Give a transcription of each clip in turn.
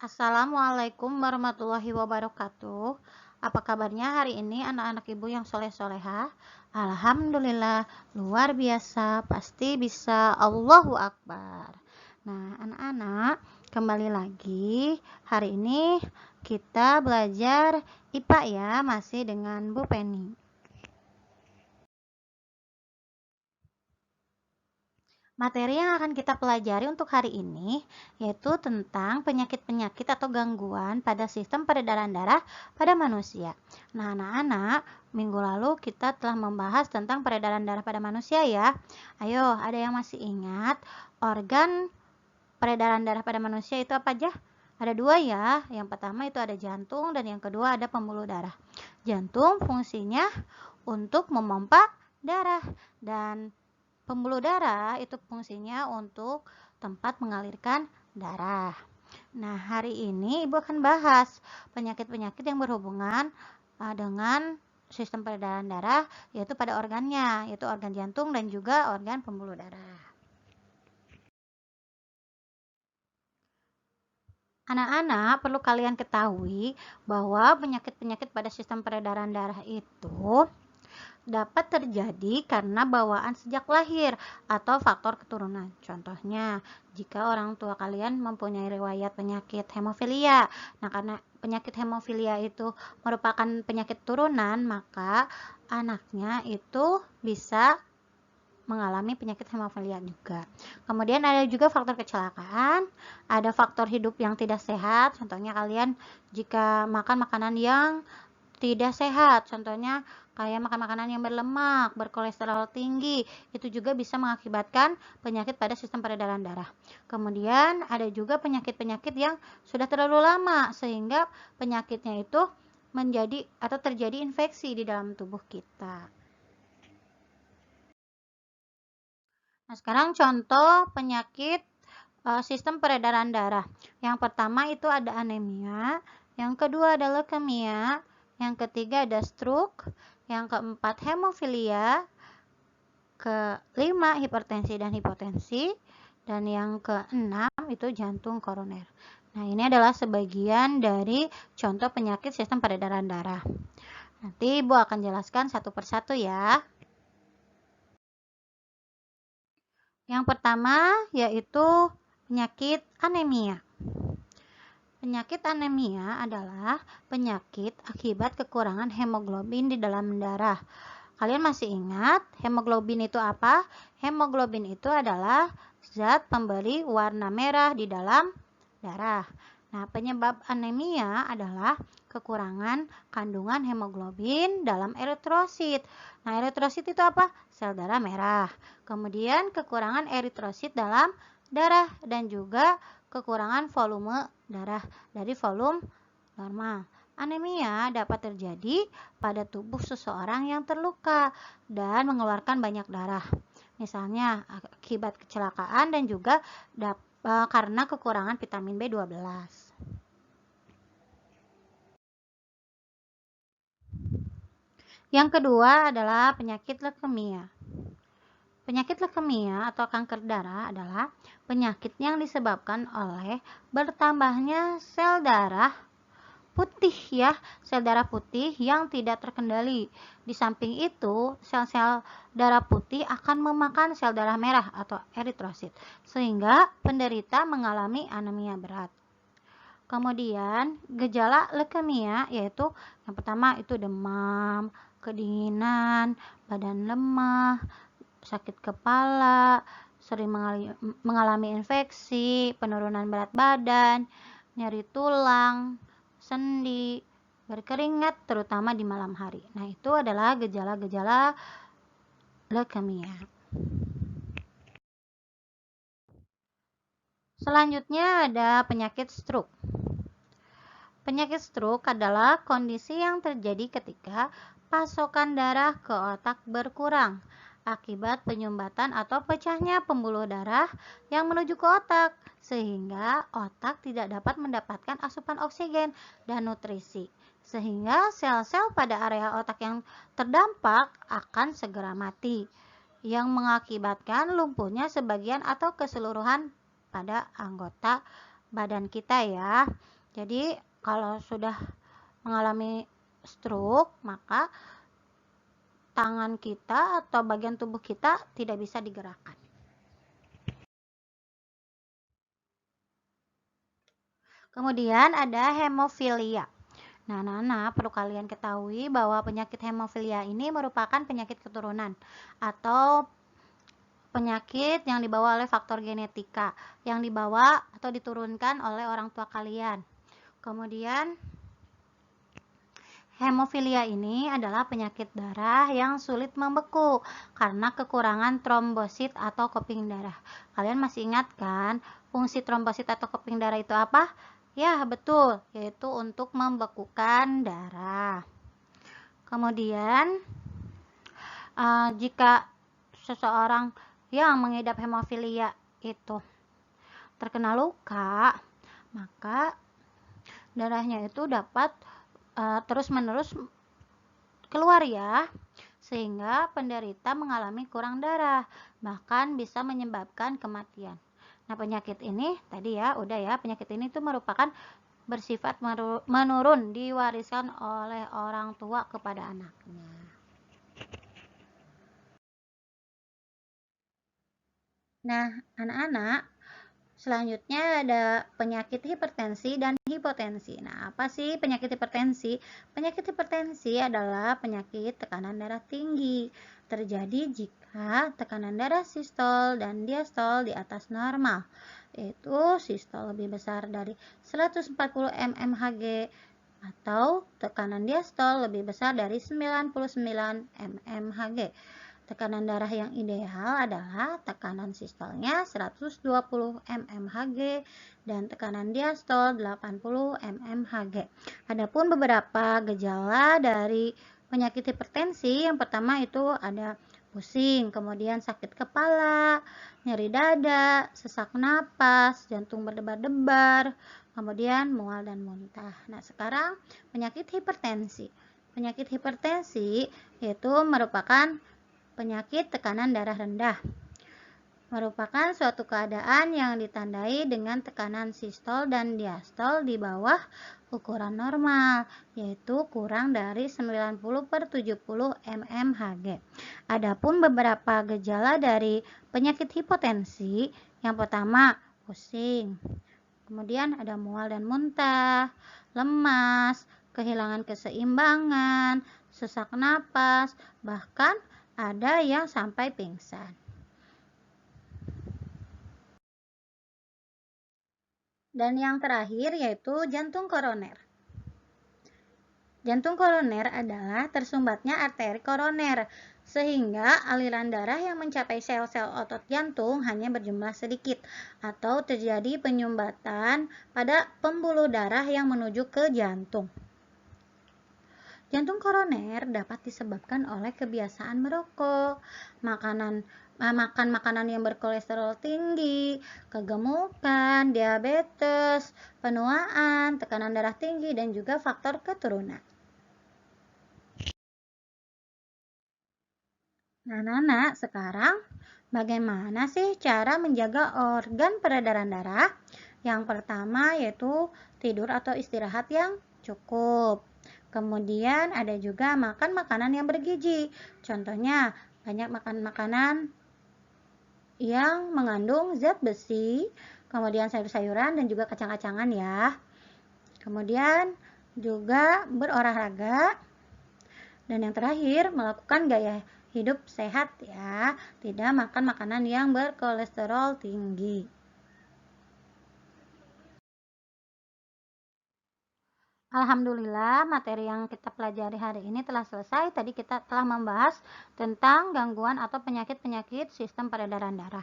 Assalamualaikum warahmatullahi wabarakatuh. Apa kabarnya hari ini anak-anak ibu yang soleh-solehah? Alhamdulillah, luar biasa, pasti bisa. Allahu Akbar. Nah, anak-anak, kembali lagi. Hari ini kita belajar IPA ya, masih dengan Bu Penny. Materi yang akan kita pelajari untuk hari ini yaitu tentang penyakit-penyakit atau gangguan pada sistem peredaran darah pada manusia. Nah, anak-anak, minggu lalu kita telah membahas tentang peredaran darah pada manusia ya. Ayo, ada yang masih ingat organ peredaran darah pada manusia itu apa aja? Ada dua ya. Yang pertama itu ada jantung dan yang kedua ada pembuluh darah. Jantung fungsinya untuk memompa darah dan pembuluh darah itu fungsinya untuk tempat mengalirkan darah. Nah, hari ini Ibu akan bahas penyakit-penyakit yang berhubungan dengan sistem peredaran darah, yaitu pada organnya, yaitu organ jantung dan juga organ pembuluh darah. Anak-anak, perlu kalian ketahui bahwa penyakit-penyakit pada sistem peredaran darah itu dapat terjadi karena bawaan sejak lahir atau faktor keturunan. Contohnya, jika orang tua kalian mempunyai riwayat penyakit hemofilia. Nah, karena penyakit hemofilia itu merupakan penyakit turunan, maka anaknya itu bisa mengalami penyakit hemofilia juga. Kemudian ada juga faktor kecelakaan, ada faktor hidup yang tidak sehat. Contohnya kalian jika makan makanan yang tidak sehat, contohnya kayak makan makanan yang berlemak, berkolesterol tinggi, itu juga bisa mengakibatkan penyakit pada sistem peredaran darah. Kemudian ada juga penyakit-penyakit yang sudah terlalu lama sehingga penyakitnya itu menjadi atau terjadi infeksi di dalam tubuh kita. Nah, sekarang contoh penyakit sistem peredaran darah. Yang pertama itu ada anemia, yang kedua ada leukemia, yang ketiga ada stroke, yang keempat hemofilia, kelima hipertensi dan hipotensi, dan yang keenam itu jantung koroner. Nah, ini adalah sebagian dari contoh penyakit sistem peredaran darah. Nanti Ibu akan jelaskan satu persatu ya. Yang pertama yaitu penyakit anemia. Penyakit anemia adalah penyakit akibat kekurangan hemoglobin di dalam darah. Kalian masih ingat hemoglobin itu apa? Hemoglobin itu adalah zat pemberi warna merah di dalam darah. Nah, penyebab anemia adalah kekurangan kandungan hemoglobin dalam eritrosit. Nah, eritrosit itu apa? Sel darah merah. Kemudian kekurangan eritrosit dalam darah dan juga kekurangan volume darah dari volume normal. Anemia dapat terjadi pada tubuh seseorang yang terluka dan mengeluarkan banyak darah. Misalnya akibat kecelakaan dan juga karena kekurangan vitamin B12. Yang kedua adalah penyakit leukemia. Penyakit leukemia atau kanker darah adalah penyakit yang disebabkan oleh bertambahnya sel darah putih ya, sel darah putih yang tidak terkendali. Di samping itu, sel-sel darah putih akan memakan sel darah merah atau eritrosit, sehingga penderita mengalami anemia berat. Kemudian, gejala leukemia yaitu yang pertama itu demam, kedinginan, badan lemah, sakit kepala, sering mengalami infeksi, penurunan berat badan, nyeri tulang, sendi, berkeringat terutama di malam hari. Nah, itu adalah gejala-gejala leukemia. Selanjutnya ada penyakit stroke. Penyakit stroke adalah kondisi yang terjadi ketika pasokan darah ke otak berkurang akibat penyumbatan atau pecahnya pembuluh darah yang menuju ke otak, sehingga otak tidak dapat mendapatkan asupan oksigen dan nutrisi, sehingga sel-sel pada area otak yang terdampak akan segera mati, yang mengakibatkan lumpuhnya sebagian atau keseluruhan pada anggota badan kita ya. Jadi kalau sudah mengalami stroke, maka tangan kita atau bagian tubuh kita tidak bisa digerakkan. Kemudian ada hemofilia. Nah, Nana, perlu kalian ketahui bahwa penyakit hemofilia ini merupakan penyakit keturunan atau penyakit yang dibawa oleh faktor genetika, yang dibawa atau diturunkan oleh orang tua kalian. Kemudian, hemofilia ini adalah penyakit darah yang sulit membeku karena kekurangan trombosit atau keping darah. Kalian masih ingat kan, fungsi trombosit atau keping darah itu apa? Ya, betul, yaitu untuk membekukan darah. Kemudian, jika seseorang yang mengidap hemofilia itu terkena luka, maka darahnya itu dapat terus-menerus keluar ya, sehingga penderita mengalami kurang darah, bahkan bisa menyebabkan kematian. Nah, penyakit ini tadi ya, udah ya, penyakit ini tuh merupakan bersifat menurun, diwariskan oleh orang tua kepada anaknya. Nah, anak-anak, selanjutnya ada penyakit hipertensi dan hipotensi. Nah, apa sih penyakit hipertensi? Penyakit hipertensi adalah penyakit tekanan darah tinggi. Terjadi jika tekanan darah sistol dan diastol di atas normal. Yaitu sistol lebih besar dari 140 mmHg atau tekanan diastol lebih besar dari 99 mmHg. Tekanan darah yang ideal adalah tekanan sistolnya 120 mmHg dan tekanan diastol 80 mmHg. Adapun beberapa gejala dari penyakit hipertensi, yang pertama itu ada pusing, kemudian sakit kepala, nyeri dada, sesak napas, jantung berdebar-debar, kemudian mual dan muntah. Nah, sekarang penyakit hipertensi. Penyakit hipertensi yaitu merupakan penyakit tekanan darah rendah. Merupakan suatu keadaan yang ditandai dengan tekanan sistol dan diastol di bawah ukuran normal, yaitu kurang dari 90/70 mmHg. Adapun beberapa gejala dari penyakit hipotensi, yang pertama pusing, kemudian ada mual dan muntah, lemas, kehilangan keseimbangan, sesak napas, bahkan ada yang sampai pingsan. Dan yang terakhir yaitu jantung koroner. Jantung koroner adalah tersumbatnya arteri koroner, sehingga aliran darah yang mencapai sel-sel otot jantung hanya berjumlah sedikit, atau terjadi penyumbatan pada pembuluh darah yang menuju ke jantung. Jantung koroner dapat disebabkan oleh kebiasaan merokok, makan makanan yang berkolesterol tinggi, kegemukan, diabetes, penuaan, tekanan darah tinggi, dan juga faktor keturunan. Nah, Nana, sekarang bagaimana sih cara menjaga organ peredaran darah? Yang pertama yaitu tidur atau istirahat yang cukup. Kemudian ada juga makan makanan yang bergizi. Contohnya, banyak makan makanan yang mengandung zat besi, kemudian sayur-sayuran dan juga kacang-kacangan ya. Kemudian juga berolahraga. Dan yang terakhir, melakukan gaya hidup sehat ya. Tidak makan makanan yang berkolesterol tinggi. Alhamdulillah, materi yang kita pelajari hari ini telah selesai. Tadi kita telah membahas tentang gangguan atau penyakit-penyakit sistem peredaran darah.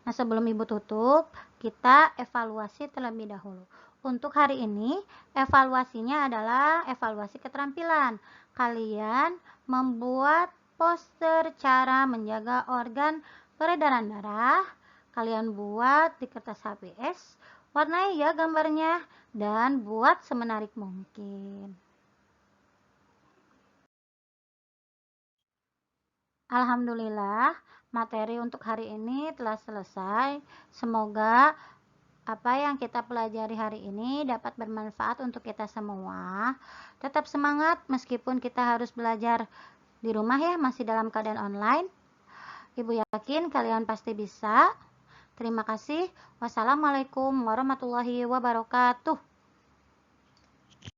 Nah, sebelum Ibu tutup, kita evaluasi terlebih dahulu. Untuk hari ini, evaluasinya adalah evaluasi keterampilan. Kalian membuat poster cara menjaga organ peredaran darah. Kalian buat di kertas HPS, warnai ya gambarnya, dan buat semenarik mungkin. Alhamdulillah, materi untuk hari ini telah selesai. Semoga apa yang kita pelajari hari ini dapat bermanfaat untuk kita semua. Tetap semangat meskipun kita harus belajar di rumah ya, masih dalam keadaan online. Ibu yakin kalian pasti bisa. Terima kasih. Wassalamualaikum warahmatullahi wabarakatuh.